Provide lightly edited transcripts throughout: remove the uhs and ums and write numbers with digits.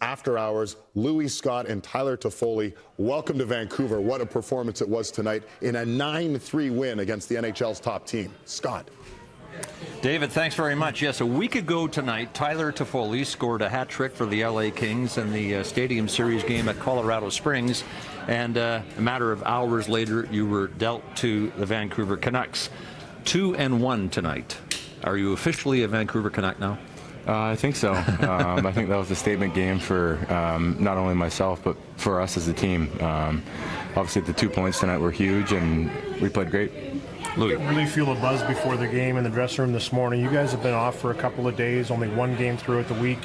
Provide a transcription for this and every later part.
After Hours. Louis Scott and Tyler Toffoli, welcome to Vancouver. What a performance it was tonight in a 9-3 win against the NHL's top team. Scott. David, thanks very much. Yes, a week ago tonight, Tyler Toffoli scored a hat trick for the LA Kings in the Stadium Series game at Colorado Springs. And a matter of hours later, you were dealt to the Vancouver Canucks. 2-1 tonight. Are you officially a Vancouver Canuck now? I think so. I think that was a statement game for not only myself, but for us as a team. Obviously, the 2 points tonight were huge, and we played great. Louis. Really feel a buzz before the game in the dressing room this morning. You guys have been off for a couple of days, only one game throughout the week.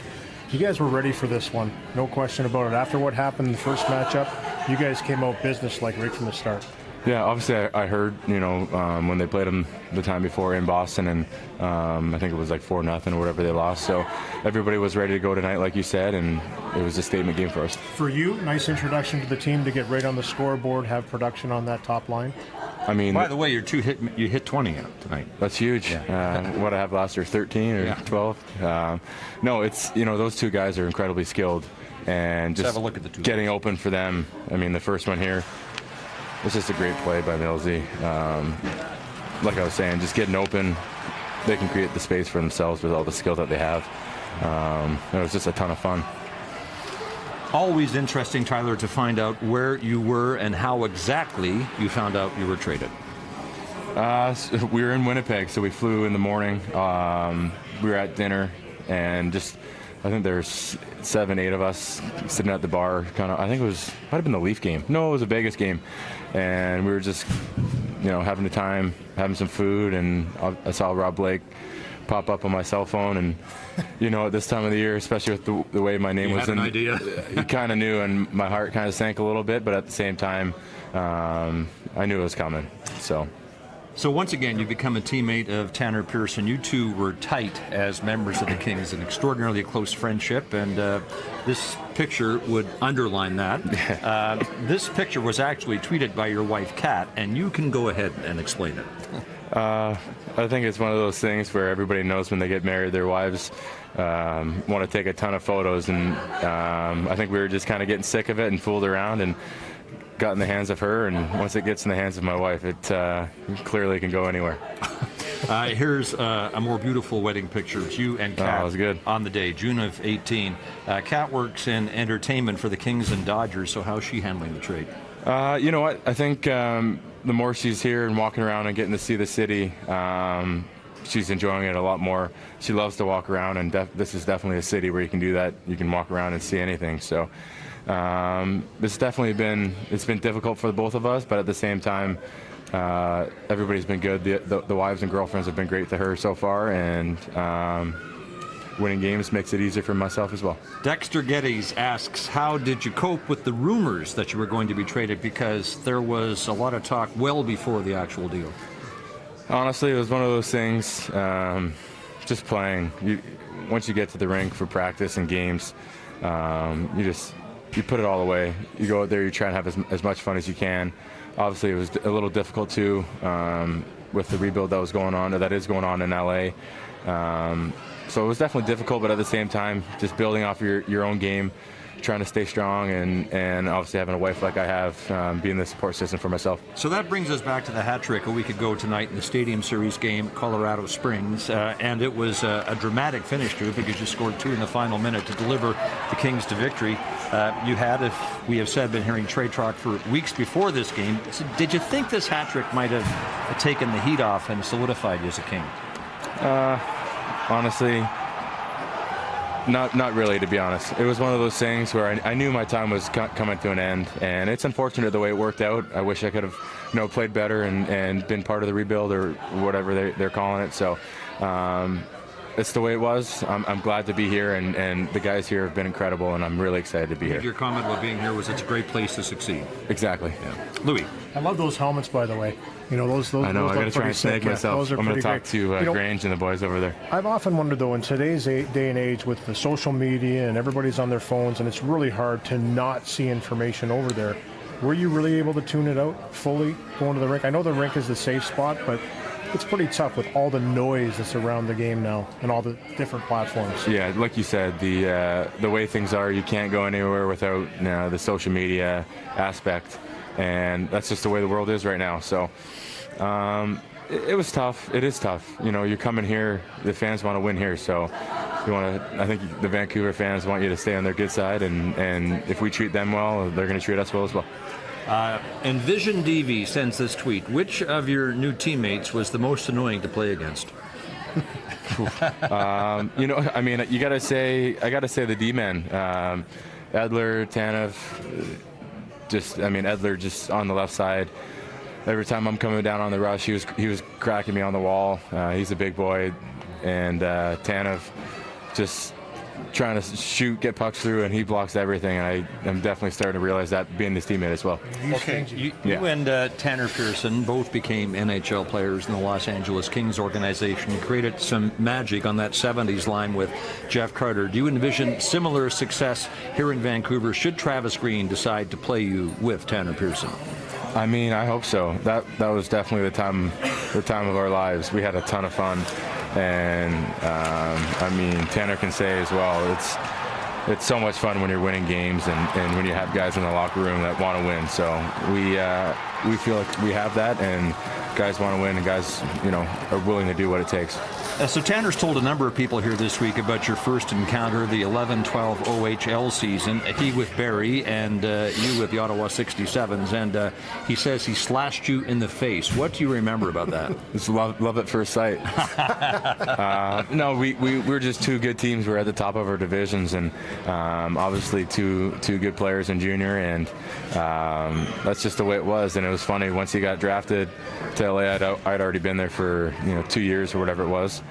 You guys were ready for this one, no question about it. After what happened in the first matchup, you guys came out business-like right from the start. Yeah, obviously I heard, when they played them the time before in Boston, and I think it was like 4-0 or whatever they lost. So everybody was ready to go tonight, like you said, and it was a statement game for us. For you, nice introduction to the team to get right on the scoreboard, have production on that top line. I mean, by the way, you hit 20 out tonight. That's huge. Yeah. What I have last year, 13 or 12. No, it's those two guys are incredibly skilled, and just have a look at the two getting open for them. I mean, the first one here. It's just a great play by Millsy. Like I was saying, just getting open, they can create the space for themselves with all the skill that they have. It was just a ton of fun. Always interesting, Tyler, to find out where you were and how exactly you found out you were traded. We were in Winnipeg, so we flew in the morning. We were at dinner, and I think there's 7-8 of us sitting at the bar. I think might have been the Leaf game. No, it was a Vegas game, and we were just, having the time, having some food, and I saw Rob Blake pop up on my cell phone, and at this time of the year, especially with the way my name was in, idea. You kind of knew, and my heart kind of sank a little bit, but at the same time, I knew it was coming. So once again, you become a teammate of Tanner Pearson. You two were tight as members of the Kings, an extraordinarily close friendship, and this picture would underline that. This picture was actually tweeted by your wife, Kat, and you can go ahead and explain it. I think it's one of those things where everybody knows when they get married, their wives want to take a ton of photos, and I think we were just kind of getting sick of it and fooled around and got in the hands of her, and once it gets in the hands of my wife, it clearly can go anywhere. Here's a more beautiful wedding picture. It's you and Kat was good. On the day, June of 18. Kat works in entertainment for the Kings and Dodgers, so how's she handling the trade? You know what? I think the more she's here and walking around and getting to see the city, she's enjoying it a lot more. She loves to walk around, and this is definitely a city where you can do that. You can walk around and see anything. So it's definitely been difficult for both of us, but at the same time, everybody's been good. The wives and girlfriends have been great to her so far, and winning games makes it easier for myself as well. Dexter Geddes asks, how did you cope with the rumors that you were going to be traded? Because there was a lot of talk well before the actual deal. Honestly, it was one of those things, just playing. Once you get to the rink for practice and games, you put it all away. You go out there, you try and have as much fun as you can. Obviously, it was a little difficult too with the rebuild that is going on in LA. So it was definitely difficult, but at the same time, just building off your own game, trying to stay strong, and obviously having a wife like I have, being the support system for myself. So that brings us back to the hat trick a week ago tonight in the Stadium Series game, Colorado Springs, and it was a dramatic finish to it because you scored 2 in the final minute to deliver the Kings to victory. You had, if we have said, been hearing trade talk for weeks before this game. So did you think this hat trick might have taken the heat off and solidified you as a King? Honestly, not really, to be honest. It was one of those things where I knew my time was coming to an end, and it's unfortunate the way it worked out. I wish I could have played better and been part of the rebuild or whatever they're calling it. So it's the way it was. I'm glad to be here, and the guys here have been incredible, and I'm really excited to be here. Your comment about being here was it's a great place to succeed. Exactly. Yeah. Louis. I love those helmets, by the way. Those I know, those I got to try and snag myself. I'm going to talk to Grange and the boys over there. I've often wondered, though, in today's day and age with the social media and everybody's on their phones, and it's really hard to not see information over there. Were you really able to tune it out fully going to the rink? I know the rink is the safe spot, but it's pretty tough with all the noise that's around the game now and all the different platforms. Yeah, like you said, the way things are, you can't go anywhere without the social media aspect, and that's just the way the world is right now. So it was tough. It is tough. You're coming here, the fans want to win here, so I think the Vancouver fans want you to stay on their good side, and if we treat them well, they're going to treat us well as well. Envision DV sends this tweet: which of your new teammates was the most annoying to play against? I gotta say the D-men, Edler, Tanev, Edler just on the left side. Every time I'm coming down on the rush, he was cracking me on the wall. He's a big boy, and Tanev just trying to shoot, get pucks through, and he blocks everything. And I'm definitely starting to realize that being his teammate as well. Okay, you and Tanner Pearson both became NHL players in the Los Angeles Kings organization. You created some magic on that 70s line with Jeff Carter. Do you envision similar success here in Vancouver should Travis Green decide to play you with Tanner Pearson? I hope so. That was definitely the time of our lives. We had a ton of fun, and Tanner can say as well, it's so much fun when you're winning games and when you have guys in the locker room that want to win. So we feel like we have that, and guys want to win, and guys are willing to do what it takes. So Tanner's told a number of people here this week about your first encounter, the 11-12 OHL season, he with Barrie and you with the Ottawa 67s, and he says he slashed you in the face. What do you remember about that? It's love at first sight. No, we're just two good teams. We're at the top of our divisions, and obviously two good players in junior, and that's just the way it was. And it was funny, once he got drafted to LA, I'd already been there for 2 years or whatever it was.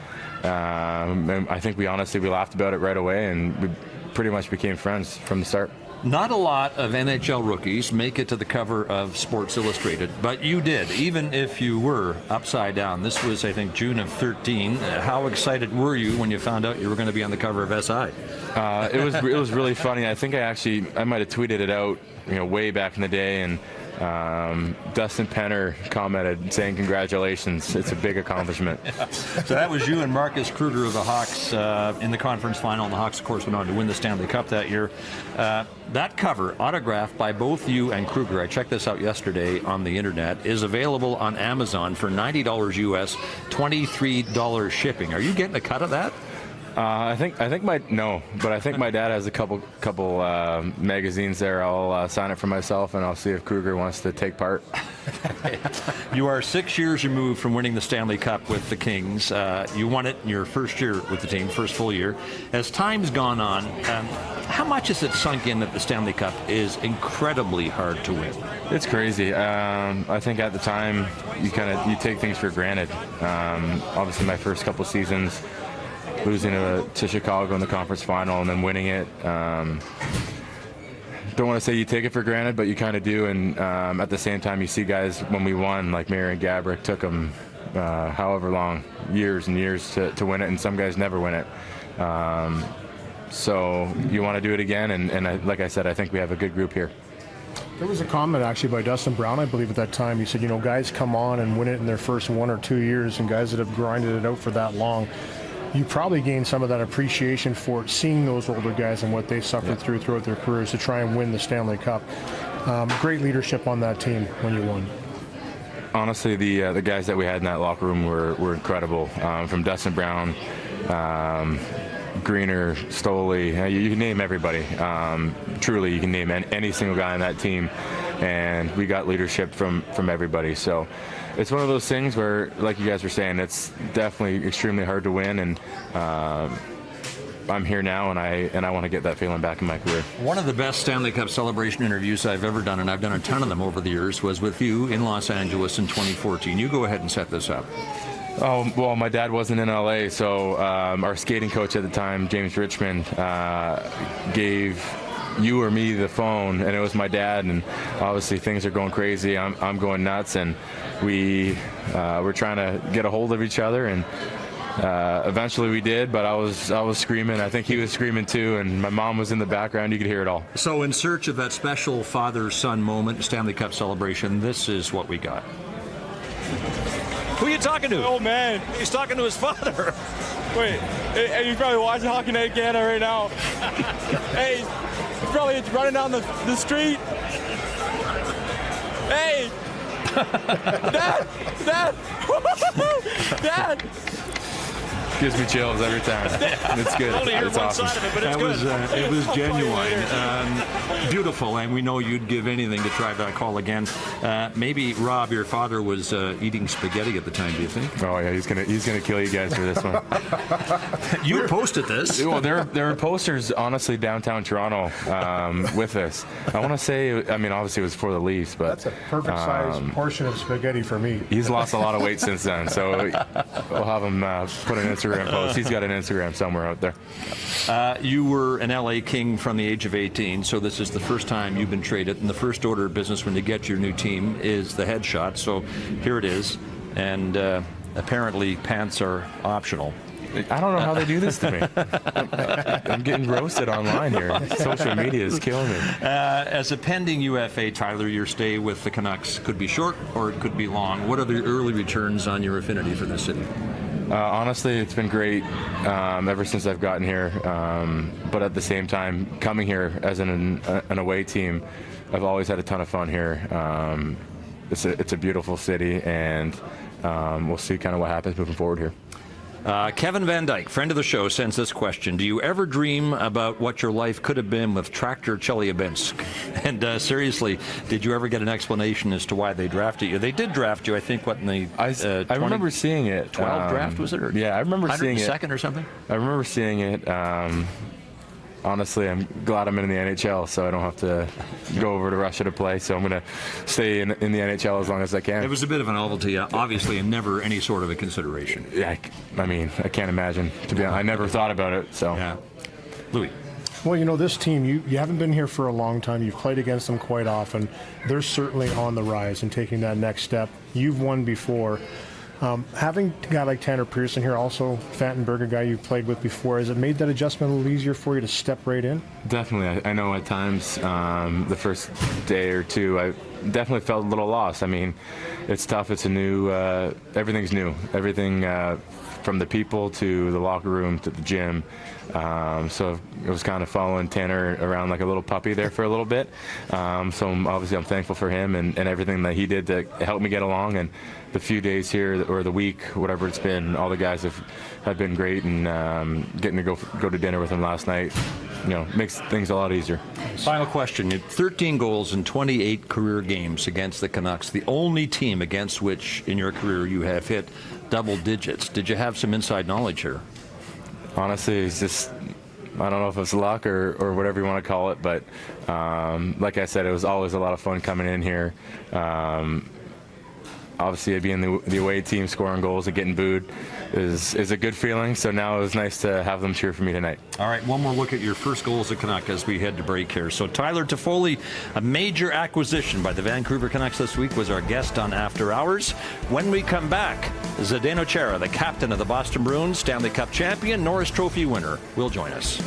And I think we laughed about it right away, and we pretty much became friends from the start. Not a lot of NHL rookies make it to the cover of Sports Illustrated, but you did, even if you were upside down. This was, I think, June of 13. How excited were you when you found out you were going to be on the cover of SI? It was really funny. I think I might have tweeted it out, way back in the day, and Dustin Penner commented saying congratulations, it's a big accomplishment. So that was you and Marcus Kruger of the Hawks in the conference final, and the Hawks of course went on to win the Stanley Cup that year. That cover, autographed by both you and Kruger, I checked this out yesterday on the internet, is available on Amazon for $90 US, $23 shipping. Are you getting a cut of that? I think my dad has a couple magazines there. I'll sign it for myself, and I'll see if Kruger wants to take part. You are 6 years removed from winning the Stanley Cup with the Kings. You won it in your first year with the team, first full year. As time's gone on, how much has it sunk in that the Stanley Cup is incredibly hard to win? It's crazy. I think at the time you take things for granted. Obviously, my first couple seasons, losing to Chicago in the conference final and then winning it. Don't want to say you take it for granted, but you kind of do. And at the same time, you see guys when we won, like Marian Gaborik, took them however long, years and years to win it, and some guys never win it. So you want to do it again, and like I said, I think we have a good group here. There was a comment actually by Dustin Brown, I believe, at that time. He said, guys come on and win it in their first 1 or 2 years, and guys that have grinded it out for that long, you probably gained some of that appreciation for seeing those older guys and what they suffered throughout their careers to try and win the Stanley Cup. Great leadership on that team when you won. Honestly, the guys that we had in that locker room were incredible. From Dustin Brown, Greener, Toffoli, you can name everybody. Truly, you can name any single guy on that team, and we got leadership from everybody. So it's one of those things where, like you guys were saying, it's definitely extremely hard to win, and I'm here now, and I want to get that feeling back in my career. One of the best Stanley Cup celebration interviews I've ever done, and I've done a ton of them over the years, was with you in Los Angeles in 2014. You go ahead and set this up. Oh, well, my dad wasn't in LA, so our skating coach at the time, James Richmond, gave you or me the phone, and it was my dad, and obviously things are going crazy. I'm going nuts, and we're trying to get a hold of each other, and eventually we did, but I was screaming. I think he was screaming too, and my mom was in the background. You could hear it all. So in search of that special father-son moment, Stanley Cup celebration, this is what we got. Who are you talking to? Oh, man. He's talking to his father. Wait, hey, you're probably watching Hockey Night Canada right now. Hey, he's probably running down the street. Hey! Dad! Dad! Dad! Gives me chills every time. It's good. Only heard It's one awesome. side of it, but it's good. It was genuine, beautiful, and we know you'd give anything to try that call again. Maybe Rob, your father was eating spaghetti at the time. Do you think? Oh yeah, he's gonna kill you guys for this one. You posted this. Well, there were posters honestly downtown Toronto with this. I want to say, I mean, obviously it was for the Leafs, but That's a perfect size portion of spaghetti for me. he's lost a lot of weight since then. So we'll have him put an Instagram post. He's got an Instagram somewhere out there. You were an LA King from the age of 18, so this is the first time you've been traded, and the first order of business when you get your new team is the headshot. So here it is, and apparently pants are optional. I don't know how they do this to me. I'm getting roasted online here. Social media is killing me. As a pending UFA, Tyler, your stay with the Canucks could be short or it could be long. What are the early returns on your affinity for this city? Honestly, it's been great ever since I've gotten here. But at the same time, coming here as an away team, I've always had a ton of fun here. It's a beautiful city, and we'll see kind of what happens moving forward here. Kevin Van Dyke, friend of the show, sends this question. Do you ever dream about what your life could have been with Tractor Chelyabinsk? And seriously, did you ever get an explanation as to why they drafted you? They did draft you, I think, what, in the I remember seeing it. 12 draft, was it? Or yeah, I remember seeing it. 102nd or something? I remember seeing it. Honestly, I'm glad I'm in the NHL, so I don't have to go over to Russia to play. So I'm going to stay in the NHL as long as I can. It was a bit of a novelty, obviously, and never any sort of a consideration. Yeah, I mean, I can't imagine. To be honest, I never thought about it. So, yeah. Louis. Well, you know, this team, you haven't been here for a long time. You've played against them quite often. They're certainly on the rise and taking that next step. You've won before. Having a guy like Tanner Pearson here, also Fantenberg, a guy you've played with before, has it made that adjustment a little easier for you to step right in? Definitely. I know at times the first day or two, I definitely felt a little lost. I mean, it's tough. It's a new, everything's new. Everything from the people to the locker room to the gym. So it was kind of following Tanner around like a little puppy there for a little bit. So obviously I'm thankful for him and everything that he did to help me get along. And the few days here or the week, whatever it's been, all the guys have been great. And getting to go to dinner with him last night, you know, makes things a lot easier. Final question. You had 13 goals in 28 career games against the Canucks, the only team against which in your career you have hit double digits. Did you have some inside knowledge here? Honestly, it's just, I don't know if it's luck or whatever you want to call it, but like I said, it was always a lot of fun coming in here. Obviously, being the away team, scoring goals and getting booed is a good feeling. So now it was nice to have them cheer for me tonight. All right, one more look at your first goal as a Canuck as we head to break here. So Tyler Toffoli, a major acquisition by the Vancouver Canucks this week, was our guest on After Hours. When we come back, Zdeno Chara, the captain of the Boston Bruins, Stanley Cup champion, Norris Trophy winner, will join us.